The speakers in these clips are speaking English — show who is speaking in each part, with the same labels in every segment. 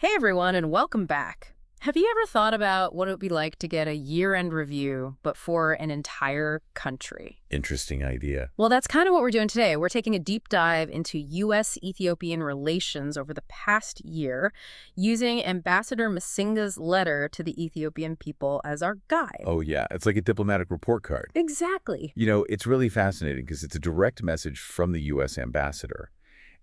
Speaker 1: Hey everyone, and welcome back. Have you ever thought about what it would be like to get a year-end review, but for an entire country?
Speaker 2: Interesting idea.
Speaker 1: Well, that's kind of what we're doing today. We're taking a deep dive into US-Ethiopian relations over the past year, using Ambassador Massinga's letter to the Ethiopian people as our guide.
Speaker 2: Oh, yeah. It's like a diplomatic report card.
Speaker 1: Exactly.
Speaker 2: You know, it's really fascinating because it's a direct message from the U.S. ambassador.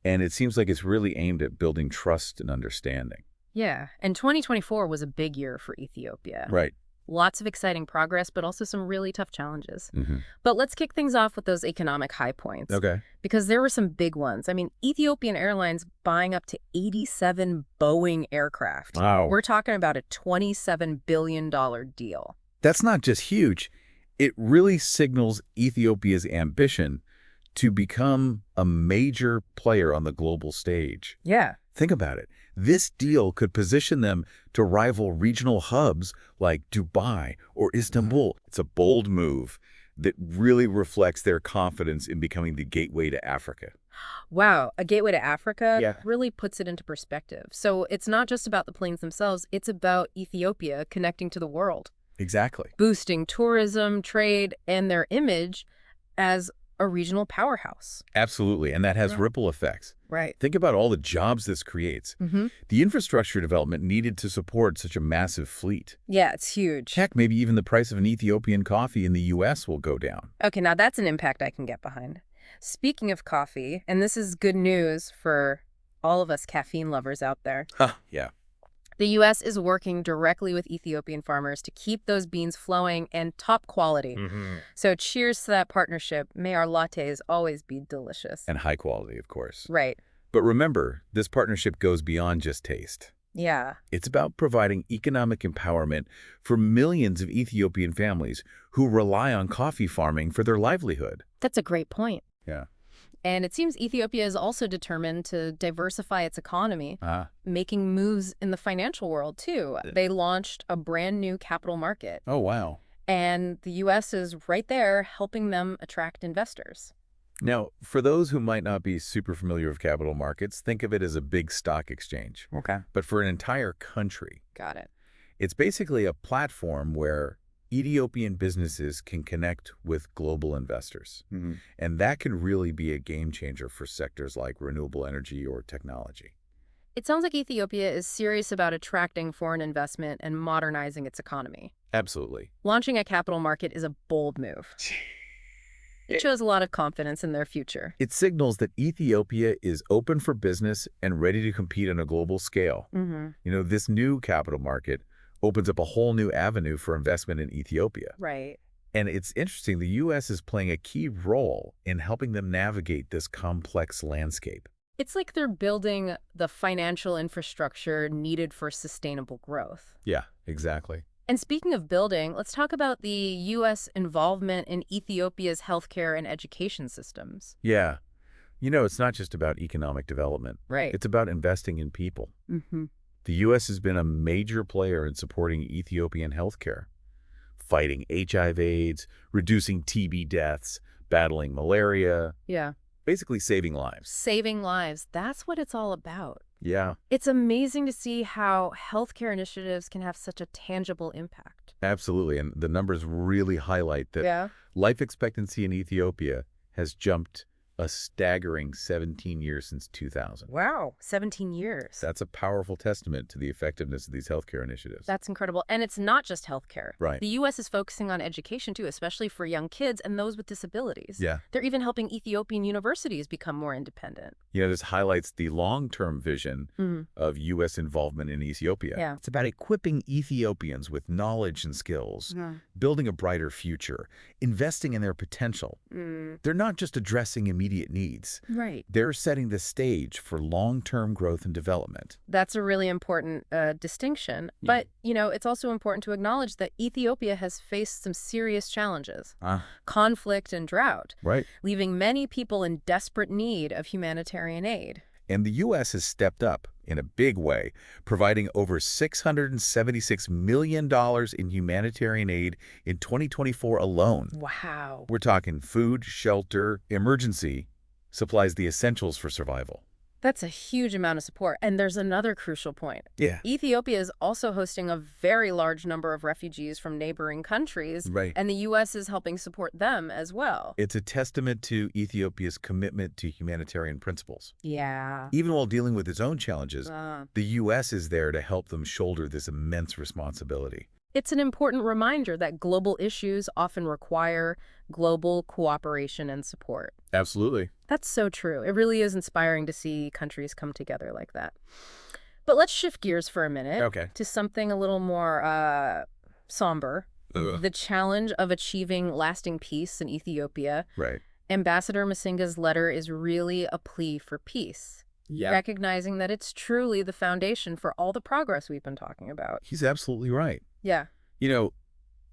Speaker 2: And it seems like it's really aimed at building trust and understanding.
Speaker 1: Yeah, and 2024 was a big year for Ethiopia.
Speaker 2: Right.
Speaker 1: Lots of exciting progress, but also some really tough challenges.
Speaker 2: Mm-hmm.
Speaker 1: But let's kick things off with those economic high points.
Speaker 2: Okay.
Speaker 1: Because there were some big ones. I mean, Ethiopian Airlines buying up to 87 Boeing aircraft.
Speaker 2: Wow.
Speaker 1: We're talking about a $27 billion deal.
Speaker 2: That's not just huge. It really signals Ethiopia's ambition to become a major player on the global stage.
Speaker 1: Yeah.
Speaker 2: Think about it. This deal could position them to rival regional hubs like Dubai or Istanbul. It's a bold move that really reflects their confidence in becoming the gateway to Africa.
Speaker 1: Wow, a gateway to Africa
Speaker 2: Yeah.
Speaker 1: really puts it into perspective. So it's not just about the planes themselves, it's about Ethiopia connecting to the world,
Speaker 2: Exactly.
Speaker 1: boosting tourism, trade, and their image as a regional powerhouse.
Speaker 2: Absolutely. And that has
Speaker 1: Right.
Speaker 2: ripple effects.
Speaker 1: Right.
Speaker 2: Think about all the jobs this creates.
Speaker 1: Mm-hmm.
Speaker 2: The infrastructure development needed to support such a massive fleet.
Speaker 1: Yeah, it's huge.
Speaker 2: Heck, maybe even the price of an Ethiopian coffee in the U.S. will go down.
Speaker 1: Okay, now that's an impact I can get behind. Speaking of coffee, and this is good news for all of us caffeine lovers out there,
Speaker 2: Yeah.
Speaker 1: the U.S. is working directly with Ethiopian farmers to keep those beans flowing and top quality.
Speaker 2: Mm-hmm.
Speaker 1: So cheers to that partnership. May our lattes always be delicious.
Speaker 2: And high quality, of course.
Speaker 1: Right.
Speaker 2: But remember, this partnership goes beyond just taste.
Speaker 1: Yeah.
Speaker 2: It's about providing economic empowerment for millions of Ethiopian families who rely on coffee farming for their livelihood.
Speaker 1: That's a great point.
Speaker 2: Yeah.
Speaker 1: And it seems Ethiopia is also determined to diversify its economy, making moves in the financial world, too. They launched a brand new capital market.
Speaker 2: Oh, wow.
Speaker 1: And the U.S. is right there helping them attract investors.
Speaker 2: Now, for those who might not be super familiar with capital markets, think of it as a big stock exchange.
Speaker 1: Okay.
Speaker 2: But for an entire country,
Speaker 1: Got it.
Speaker 2: it's basically a platform where Ethiopian businesses can connect with global investors.
Speaker 1: Mm-hmm.
Speaker 2: And that can really be a game changer for sectors like renewable energy or technology.
Speaker 1: It sounds like Ethiopia is serious about attracting foreign investment and modernizing its economy.
Speaker 2: Absolutely.
Speaker 1: Launching a capital market is a bold move. It shows a lot of confidence in their future.
Speaker 2: It signals that Ethiopia is open for business and ready to compete on a global scale.
Speaker 1: Mm-hmm.
Speaker 2: You know, this new capital market opens up a whole new avenue for investment in Ethiopia.
Speaker 1: Right.
Speaker 2: And it's interesting, the U.S. is playing a key role in helping them navigate this complex landscape.
Speaker 1: It's like they're building the financial infrastructure needed for sustainable growth.
Speaker 2: Yeah, exactly.
Speaker 1: And speaking of building, let's talk about the U.S. involvement in Ethiopia's healthcare and education systems.
Speaker 2: Yeah. You know, it's not just about economic development.
Speaker 1: Right.
Speaker 2: It's about investing in people.
Speaker 1: Mm-hmm.
Speaker 2: The U.S. has been a major player in supporting Ethiopian healthcare, fighting HIV/AIDS, reducing TB deaths, battling malaria,
Speaker 1: Yeah.
Speaker 2: basically saving lives.
Speaker 1: Saving lives. That's what it's all about.
Speaker 2: Yeah,
Speaker 1: It's amazing to see how healthcare initiatives can have such a tangible impact.
Speaker 2: absolutely. And the numbers really highlight that
Speaker 1: Yeah.
Speaker 2: life expectancy in Ethiopia has jumped a staggering 17 years since 2000.
Speaker 1: Wow. 17 years.
Speaker 2: That's a powerful testament to the effectiveness of these healthcare initiatives.
Speaker 1: That's incredible. And it's not just healthcare.
Speaker 2: Right.
Speaker 1: The U.S. is focusing on education, too, especially for young kids and those with disabilities.
Speaker 2: Yeah.
Speaker 1: They're even helping Ethiopian universities become more independent.
Speaker 2: You know, this highlights the long-term vision
Speaker 1: Mm.
Speaker 2: of U.S. involvement in Ethiopia.
Speaker 1: Yeah.
Speaker 2: It's about equipping Ethiopians with knowledge and skills, building a brighter future, investing in their potential. They're not just addressing immediate needs.
Speaker 1: Right.
Speaker 2: They're setting the stage for long-term growth and development.
Speaker 1: That's a really important distinction.
Speaker 2: Yeah.
Speaker 1: But, you know, it's also important to acknowledge that Ethiopia has faced some serious challenges. Conflict and drought,
Speaker 2: Right.
Speaker 1: leaving many people in desperate need of humanitarian aid.
Speaker 2: And the U.S. has stepped up in a big way, providing over $676 million in humanitarian aid in 2024 alone.
Speaker 1: Wow.
Speaker 2: We're talking food, shelter, emergency, supplies the essentials for survival.
Speaker 1: That's a huge amount of support. And there's another crucial point.
Speaker 2: Yeah.
Speaker 1: Ethiopia is also hosting a very large number of refugees from neighboring countries,
Speaker 2: Right.
Speaker 1: and the U.S. is helping support them as well.
Speaker 2: It's a testament to Ethiopia's commitment to humanitarian principles.
Speaker 1: Yeah.
Speaker 2: Even while dealing with its own challenges,
Speaker 1: Uh,
Speaker 2: the U.S. is there to help them shoulder this immense responsibility.
Speaker 1: It's an important reminder that global issues often require global cooperation and support.
Speaker 2: Absolutely.
Speaker 1: That's so true. It really is inspiring to see countries come together like that. But let's shift gears for a minute
Speaker 2: Okay.
Speaker 1: to something a little more somber.
Speaker 2: Ugh.
Speaker 1: The challenge of achieving lasting peace in Ethiopia.
Speaker 2: Right.
Speaker 1: Ambassador Massinga's letter is really a plea for peace, recognizing that it's truly the foundation for all the progress we've been talking about.
Speaker 2: He's absolutely right.
Speaker 1: Yeah.
Speaker 2: You know,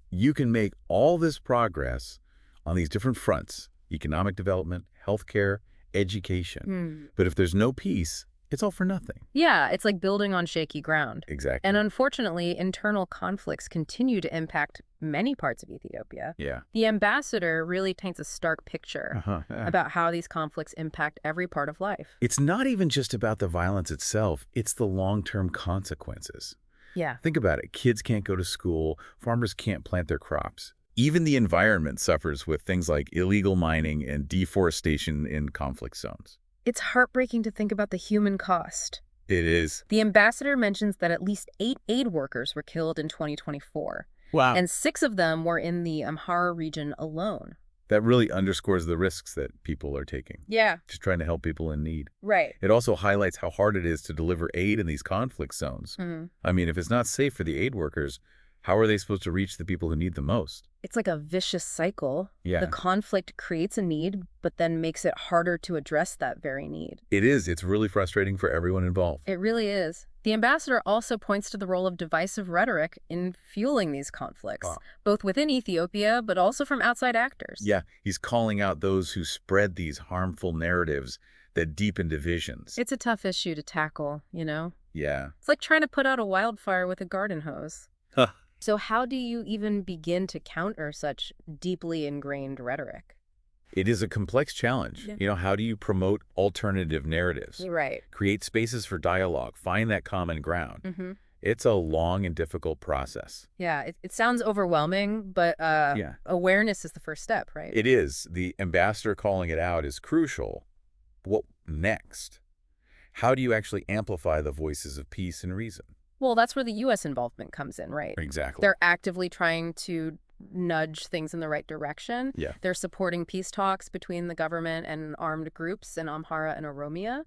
Speaker 2: you can make all this progress on these different fronts: economic development, healthcare, education. But if there's no peace, it's all for nothing.
Speaker 1: Yeah, it's like building on shaky ground.
Speaker 2: Exactly.
Speaker 1: And unfortunately, internal conflicts continue to impact many parts of Ethiopia.
Speaker 2: Yeah.
Speaker 1: The ambassador really paints a stark picture about how these conflicts impact every part of life.
Speaker 2: It's not even just about the violence itself, it's the long-term consequences.
Speaker 1: Yeah.
Speaker 2: Think about it. Kids can't go to school. Farmers can't plant their crops. Even the environment suffers with things like illegal mining and deforestation in conflict zones.
Speaker 1: It's heartbreaking to think about the human cost.
Speaker 2: It is.
Speaker 1: The ambassador mentions that at least 8 aid workers were killed in 2024.
Speaker 2: Wow.
Speaker 1: And 6 of them were in the Amhara region alone.
Speaker 2: That really underscores the risks that people are taking.
Speaker 1: Yeah.
Speaker 2: Just trying to help people in need.
Speaker 1: Right.
Speaker 2: It also highlights how hard it is to deliver aid in these conflict zones. I mean, if it's not safe for the aid workers, how are they supposed to reach the people who need the most?
Speaker 1: It's like a vicious cycle.
Speaker 2: Yeah.
Speaker 1: The conflict creates a need, but then makes it harder to address that very need.
Speaker 2: It is. It's really frustrating for everyone involved.
Speaker 1: It really is. The ambassador also points to the role of divisive rhetoric in fueling these conflicts, both within Ethiopia, but also from outside actors.
Speaker 2: Yeah, he's calling out those who spread these harmful narratives that deepen divisions.
Speaker 1: It's a tough issue to tackle, you know?
Speaker 2: Yeah.
Speaker 1: It's like trying to put out a wildfire with a garden hose.
Speaker 2: Huh.
Speaker 1: So how do you even begin to counter such deeply ingrained rhetoric?
Speaker 2: It is a complex challenge.
Speaker 1: Yeah.
Speaker 2: You know, how do you promote alternative narratives?
Speaker 1: Right.
Speaker 2: Create spaces for dialogue, find that common ground. It's a long and difficult process.
Speaker 1: Yeah, it sounds overwhelming, but awareness is the first step, right?
Speaker 2: It is. The ambassador calling it out is crucial. What next? How do you actually amplify the voices of peace and reason?
Speaker 1: Well, that's where the U.S. involvement comes in, right?
Speaker 2: Exactly.
Speaker 1: They're actively trying to nudge things in the right direction.
Speaker 2: Yeah.
Speaker 1: They're supporting peace talks between the government and armed groups in Amhara and Oromia.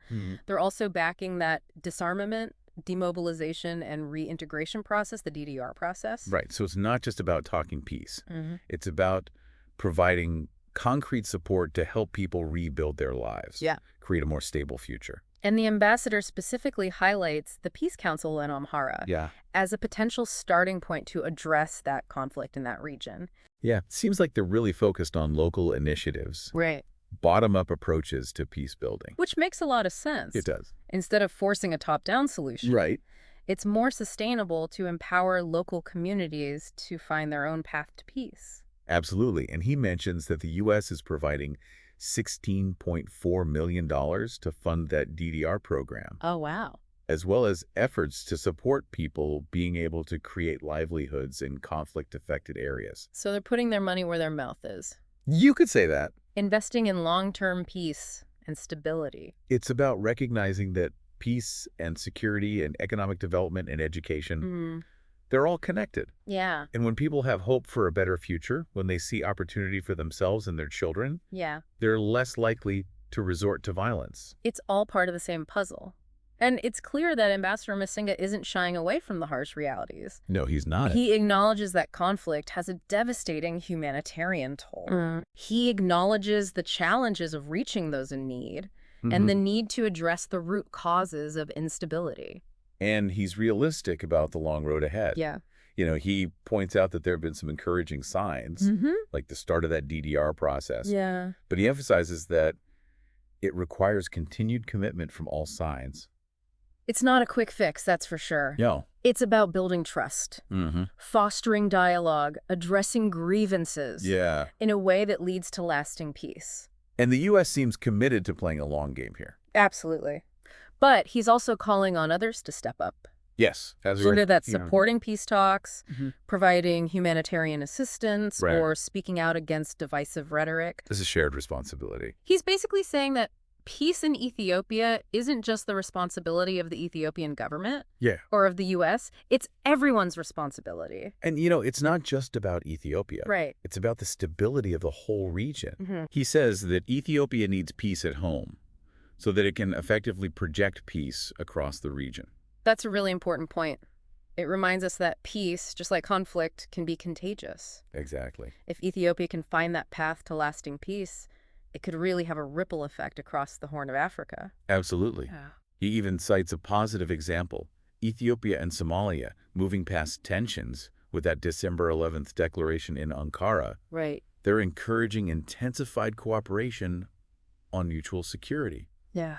Speaker 1: They're also backing that disarmament, demobilization, and reintegration process, the DDR process.
Speaker 2: Right. So it's not just about talking peace. It's about providing concrete support to help people rebuild their lives.
Speaker 1: Yeah.
Speaker 2: Create a more stable future.
Speaker 1: And the ambassador specifically highlights the Peace Council in Amhara as a potential starting point to address that conflict in that region.
Speaker 2: Yeah. It seems like they're really focused on local initiatives.
Speaker 1: Right.
Speaker 2: Bottom-up approaches to peace building.
Speaker 1: Which makes a lot of sense.
Speaker 2: It does.
Speaker 1: Instead of forcing a top-down solution.
Speaker 2: Right.
Speaker 1: It's more sustainable to empower local communities to find their own path to peace.
Speaker 2: Absolutely. And he mentions that the U.S. is providing $16.4 million to fund that DDR program.
Speaker 1: Oh, wow.
Speaker 2: As well as efforts to support people being able to create livelihoods in conflict-affected areas.
Speaker 1: So they're putting their money where their mouth is.
Speaker 2: You could say that.
Speaker 1: Investing in long-term peace and stability.
Speaker 2: It's about recognizing that peace and security and economic development and education, they're all connected.
Speaker 1: Yeah.
Speaker 2: And when people have hope for a better future, when they see opportunity for themselves and their children, they're less likely to resort to violence.
Speaker 1: It's all part of the same puzzle. And it's clear that Ambassador Massinga isn't shying away from the harsh realities.
Speaker 2: No, he's not.
Speaker 1: He acknowledges that conflict has a devastating humanitarian toll. He acknowledges the challenges of reaching those in need and the need to address the root causes of instability.
Speaker 2: And he's realistic about the long road ahead.
Speaker 1: Yeah.
Speaker 2: You know, he points out that there have been some encouraging signs, like the start of that DDR process.
Speaker 1: Yeah.
Speaker 2: But he emphasizes that it requires continued commitment from all sides.
Speaker 1: It's not a quick fix, that's for sure.
Speaker 2: No.
Speaker 1: It's about building trust, fostering dialogue, addressing grievances in a way that leads to lasting peace.
Speaker 2: And the U.S. seems committed to playing a long game here.
Speaker 1: Absolutely. But he's also calling on others to step up.
Speaker 2: Yes. As
Speaker 1: Whether that's supporting peace talks,
Speaker 2: Mhm.
Speaker 1: providing humanitarian assistance,
Speaker 2: Right.
Speaker 1: or speaking out against divisive rhetoric.
Speaker 2: This is shared responsibility.
Speaker 1: He's basically saying that peace in Ethiopia isn't just the responsibility of the Ethiopian government
Speaker 2: Yeah.
Speaker 1: or of the U.S., it's everyone's responsibility.
Speaker 2: And, it's not just about Ethiopia.
Speaker 1: Right.
Speaker 2: It's about the stability of the whole region.
Speaker 1: Mm-hmm.
Speaker 2: He says that Ethiopia needs peace at home so that it can effectively project peace across the region.
Speaker 1: That's a really important point. It reminds us that peace, just like conflict, can be contagious.
Speaker 2: Exactly.
Speaker 1: If Ethiopia can find that path to lasting peace, it could really have a ripple effect across the Horn of Africa.
Speaker 2: Absolutely.
Speaker 1: Yeah.
Speaker 2: He even cites a positive example, Ethiopia and Somalia moving past tensions with that December 11th declaration in Ankara.
Speaker 1: Right.
Speaker 2: They're encouraging intensified cooperation on mutual security,
Speaker 1: Yeah.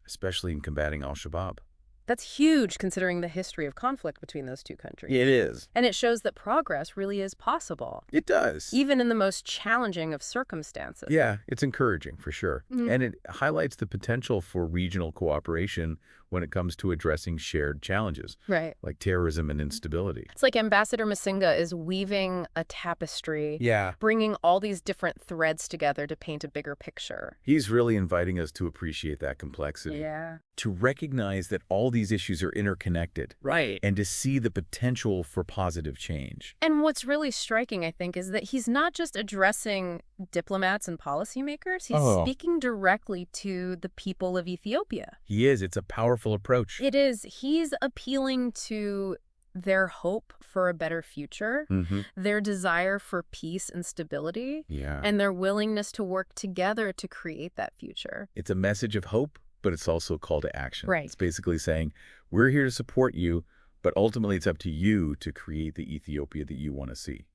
Speaker 2: especially in combating al-Shabaab.
Speaker 1: That's huge considering the history of conflict between those two countries.
Speaker 2: It is.
Speaker 1: And it shows that progress really is possible,
Speaker 2: It does.
Speaker 1: even in the most challenging of circumstances.
Speaker 2: Yeah, it's encouraging for sure.
Speaker 1: Mhm.
Speaker 2: And it highlights the potential for regional cooperation when it comes to addressing shared challenges,
Speaker 1: Right.
Speaker 2: like terrorism and instability.
Speaker 1: It's like Ambassador Massinga is weaving a tapestry,
Speaker 2: Yeah.
Speaker 1: bringing all these different threads together to paint a bigger picture.
Speaker 2: He's really inviting us to appreciate that complexity,
Speaker 1: Yeah.
Speaker 2: to recognize that all these issues are interconnected,
Speaker 1: Right.
Speaker 2: and to see the potential for positive change.
Speaker 1: And what's really striking, I think, is that he's not just addressing diplomats and policymakers. He's
Speaker 2: Oh.
Speaker 1: speaking directly to the people of Ethiopia.
Speaker 2: He is. It's a powerful approach.
Speaker 1: It is. He's appealing to their hope for a better future,
Speaker 2: Mm-hmm.
Speaker 1: their desire for peace and stability,
Speaker 2: Yeah.
Speaker 1: and their willingness to work together to create that future.
Speaker 2: It's a message of hope, but it's also a call to action.
Speaker 1: Right.
Speaker 2: It's basically saying, we're here to support you, but ultimately it's up to you to create the Ethiopia that you want to see.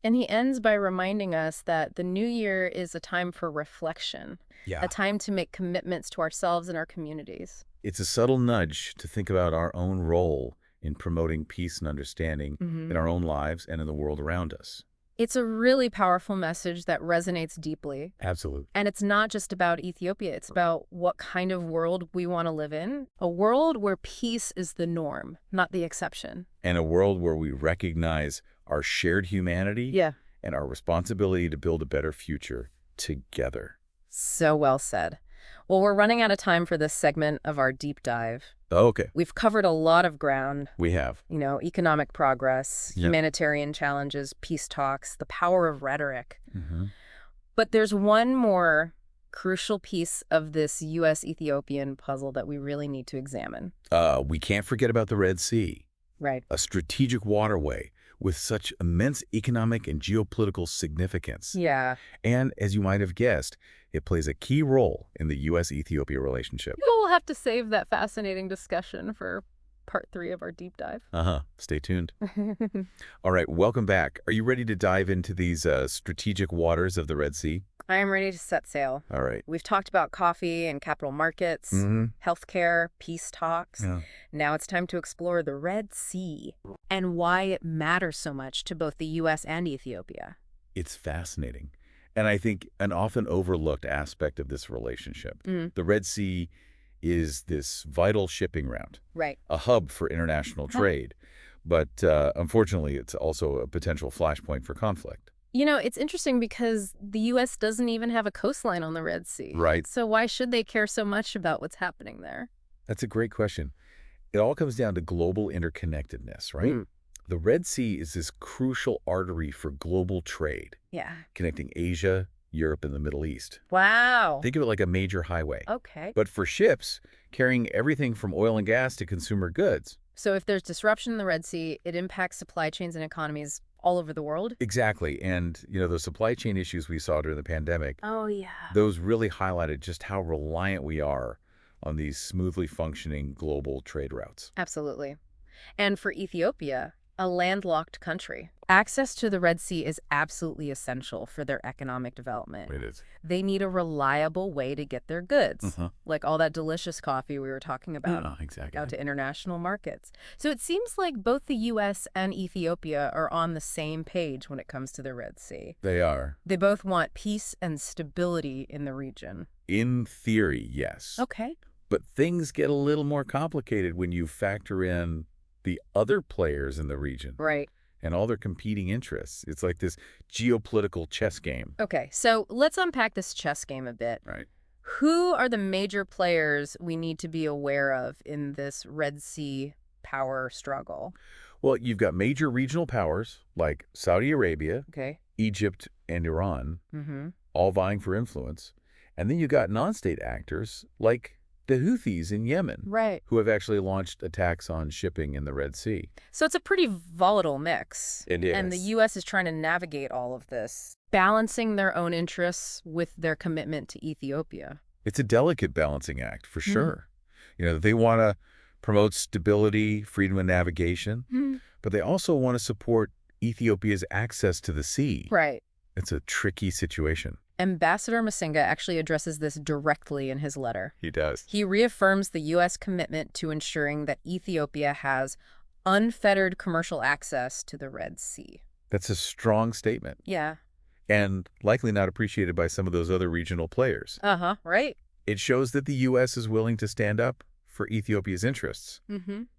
Speaker 1: And he ends by reminding us that the new year is a time for reflection,
Speaker 2: Yeah.
Speaker 1: a time to make commitments to ourselves and our communities.
Speaker 2: It's a subtle nudge to think about our own role in promoting peace and understanding in our own lives and in the world around us.
Speaker 1: It's a really powerful message that resonates deeply.
Speaker 2: Absolutely.
Speaker 1: And it's not just about Ethiopia. It's about what kind of world we want to live in. A world where peace is the norm, not the exception.
Speaker 2: And a world where we recognize our shared humanity
Speaker 1: Yeah.
Speaker 2: and our responsibility to build a better future together.
Speaker 1: So well said. Well, we're running out of time for this segment of our deep dive.
Speaker 2: Okay.
Speaker 1: We've covered a lot of ground.
Speaker 2: We have.
Speaker 1: Economic progress,
Speaker 2: Yep.
Speaker 1: humanitarian challenges, peace talks, the power of rhetoric.
Speaker 2: Mm-hmm.
Speaker 1: But there's one more crucial piece of this US-Ethiopian puzzle that we really need to examine.
Speaker 2: We can't forget about the Red Sea,
Speaker 1: Right.
Speaker 2: a strategic waterway with such immense economic and geopolitical significance.
Speaker 1: Yeah.
Speaker 2: And as you might have guessed, it plays a key role in the US-Ethiopia relationship.
Speaker 1: We'll have to save that fascinating discussion for part 3 of our deep dive.
Speaker 2: Stay tuned. All right, welcome back. Are you ready to dive into these strategic waters of the Red Sea?
Speaker 1: I am ready to set sail.
Speaker 2: All right.
Speaker 1: We've talked about coffee and capital markets,
Speaker 2: Mm-hmm.
Speaker 1: healthcare, peace talks.
Speaker 2: Yeah.
Speaker 1: Now it's time to explore the Red Sea and why it matters so much to both the U.S. and Ethiopia.
Speaker 2: It's fascinating. And I think an often overlooked aspect of this relationship. The Red Sea is this vital shipping route,
Speaker 1: Right.
Speaker 2: a hub for international trade. But unfortunately, it's also a potential flashpoint for conflict.
Speaker 1: It's interesting because the U.S. doesn't even have a coastline on the Red Sea.
Speaker 2: Right.
Speaker 1: So why should they care so much about what's happening there?
Speaker 2: That's a great question. It all comes down to global interconnectedness, right? The Red Sea is this crucial artery for global trade,
Speaker 1: Yeah.
Speaker 2: connecting Asia, Europe, and the Middle East.
Speaker 1: Wow.
Speaker 2: Think of it like a major highway.
Speaker 1: Okay.
Speaker 2: But for ships, carrying everything from oil and gas to consumer goods.
Speaker 1: So if there's disruption in the Red Sea, it impacts supply chains and economies all over the world?
Speaker 2: Exactly. And, those supply chain issues we saw during the pandemic,
Speaker 1: Oh, yeah.
Speaker 2: those really highlighted just how reliant we are on these smoothly functioning global trade routes.
Speaker 1: Absolutely. And for Ethiopia, a landlocked country, access to the Red Sea is absolutely essential for their economic development.
Speaker 2: It is.
Speaker 1: They need a reliable way to get their goods, like all that delicious coffee we were talking about,
Speaker 2: Exactly.
Speaker 1: out to international markets. So it seems like both the U.S. and Ethiopia are on the same page when it comes to the Red Sea.
Speaker 2: They are.
Speaker 1: They both want peace and stability in the region.
Speaker 2: In theory, yes.
Speaker 1: Okay.
Speaker 2: But things get a little more complicated when you factor in the other players in the region
Speaker 1: Right.
Speaker 2: and all their competing interests. It's like this geopolitical chess game.
Speaker 1: Okay, so let's unpack this chess game a bit.
Speaker 2: Right.
Speaker 1: Who are the major players we need to be aware of in this Red Sea power struggle?
Speaker 2: Well, you've got major regional powers like Saudi Arabia,
Speaker 1: Okay.
Speaker 2: Egypt, and Iran,
Speaker 1: Mm-hmm.
Speaker 2: all vying for influence. And then you got non-state actors like the Houthis in Yemen,
Speaker 1: Right.
Speaker 2: who have actually launched attacks on shipping in the Red Sea.
Speaker 1: So it's a pretty volatile mix.
Speaker 2: It is.
Speaker 1: And the U.S. is trying to navigate all of this, balancing their own interests with their commitment to Ethiopia.
Speaker 2: It's a delicate balancing act, for sure. You know, they want to promote stability, freedom of navigation, but they also want to support Ethiopia's access to the sea.
Speaker 1: Right.
Speaker 2: It's a tricky situation.
Speaker 1: Ambassador Massinga actually addresses this directly in his letter.
Speaker 2: He does.
Speaker 1: He reaffirms the U.S. commitment to ensuring that Ethiopia has unfettered commercial access to the Red Sea.
Speaker 2: That's a strong statement,
Speaker 1: Yeah.
Speaker 2: and likely not appreciated by some of those other regional players.
Speaker 1: Uh-huh, right?
Speaker 2: It shows that the U.S. is willing to stand up for Ethiopia's interests,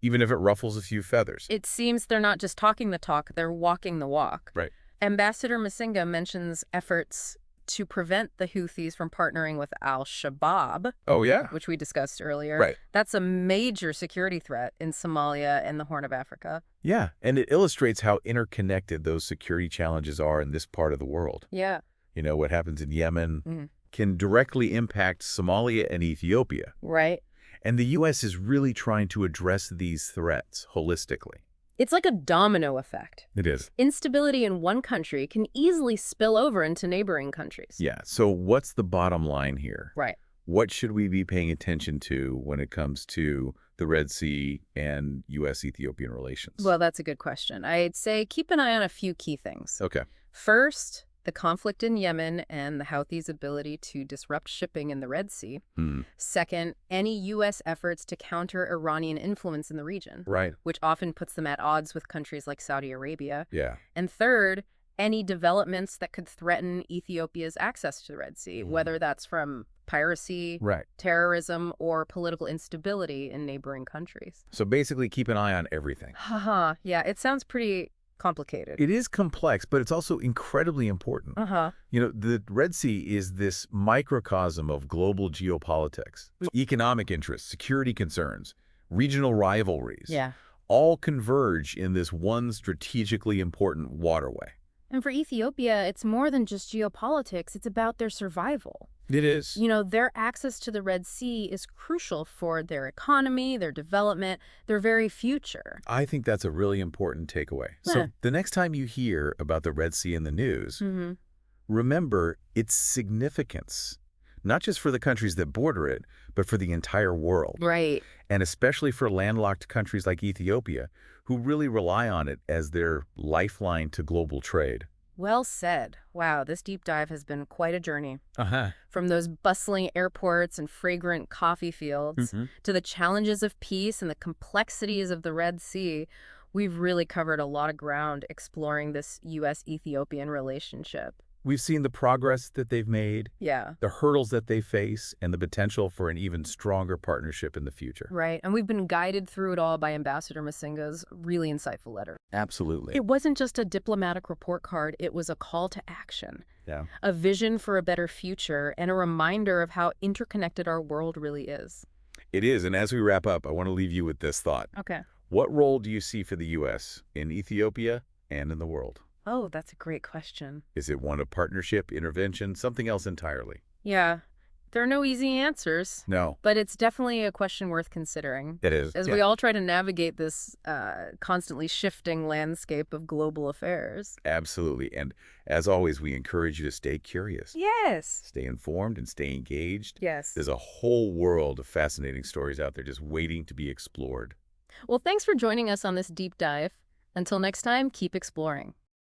Speaker 2: even if it ruffles a few feathers.
Speaker 1: It seems they're not just talking the talk, they're walking the walk.
Speaker 2: Right.
Speaker 1: Ambassador Massinga mentions efforts to prevent the Houthis from partnering with al-Shabaab,
Speaker 2: Oh, yeah.
Speaker 1: which we discussed earlier.
Speaker 2: Right.
Speaker 1: That's a major security threat in Somalia and the Horn of Africa.
Speaker 2: Yeah, and it illustrates how interconnected those security challenges are in this part of the world.
Speaker 1: Yeah.
Speaker 2: You know, what happens in Yemen can directly impact Somalia and Ethiopia.
Speaker 1: Right.
Speaker 2: And the U.S. is really trying to address these threats holistically.
Speaker 1: It's like a domino effect.
Speaker 2: It is.
Speaker 1: Instability in one country can easily spill over into neighboring countries.
Speaker 2: Yeah, so what's the bottom line here?
Speaker 1: Right.
Speaker 2: What should we be paying attention to when it comes to the Red Sea and US-Ethiopian relations?
Speaker 1: Well, that's a good question. I'd say keep an eye on a few key things.
Speaker 2: Okay.
Speaker 1: First, the conflict in Yemen and the Houthis' ability to disrupt shipping in the Red Sea. Second, any U.S. efforts to counter Iranian influence in the region,
Speaker 2: Right.
Speaker 1: which often puts them at odds with countries like Saudi Arabia.
Speaker 2: Yeah.
Speaker 1: And third, any developments that could threaten Ethiopia's access to the Red Sea, whether that's from piracy,
Speaker 2: Right.
Speaker 1: terrorism, or political instability in neighboring countries.
Speaker 2: So basically keep an eye on everything.
Speaker 1: Haha, yeah, it sounds pretty complicated.
Speaker 2: It is complex, but it's also incredibly important. You know, the Red Sea is this microcosm of global geopolitics. Economic interests, security concerns, regional rivalries,
Speaker 1: Yeah.
Speaker 2: all converge in this one strategically important waterway.
Speaker 1: And for Ethiopia, it's more than just geopolitics. It's about their survival.
Speaker 2: It is.
Speaker 1: You know, their access to the Red Sea is crucial for their economy, their development, their very future.
Speaker 2: I think that's a really important takeaway. So the next time you hear about the Red Sea in the news, remember its significance, not just for the countries that border it, but for the entire world.
Speaker 1: Right.
Speaker 2: And especially for landlocked countries like Ethiopia, who really rely on it as their lifeline to global trade.
Speaker 1: Well said. Wow, this deep dive has been quite a journey.
Speaker 2: Uh-huh.
Speaker 1: From those bustling airports and fragrant coffee fields to the challenges of peace and the complexities of the Red Sea, we've really covered a lot of ground exploring this U.S.-Ethiopian relationship.
Speaker 2: We've seen the progress that they've made,
Speaker 1: Yeah.
Speaker 2: the hurdles that they face, and the potential for an even stronger partnership in the future.
Speaker 1: Right. And we've been guided through it all by Ambassador Massinga's really insightful letter.
Speaker 2: Absolutely.
Speaker 1: It wasn't just a diplomatic report card. It was a call to action,
Speaker 2: Yeah.
Speaker 1: a vision for a better future, and a reminder of how interconnected our world really is.
Speaker 2: It is. And as we wrap up, I want to leave you with this thought.
Speaker 1: Okay.
Speaker 2: What role do you see for the U.S. in Ethiopia and in the world?
Speaker 1: Oh, that's a great question.
Speaker 2: Is it one of partnership, intervention, something else entirely?
Speaker 1: Yeah. There are no easy answers,
Speaker 2: No.
Speaker 1: but it's definitely a question worth considering.
Speaker 2: It is.
Speaker 1: As we all try to navigate this constantly shifting landscape of global affairs.
Speaker 2: Absolutely. And as always, we encourage you to stay curious.
Speaker 1: Yes.
Speaker 2: Stay informed and stay engaged.
Speaker 1: Yes.
Speaker 2: There's a whole world of fascinating stories out there just waiting to be explored.
Speaker 1: Well, thanks for joining us on this deep dive. Until next time, keep exploring.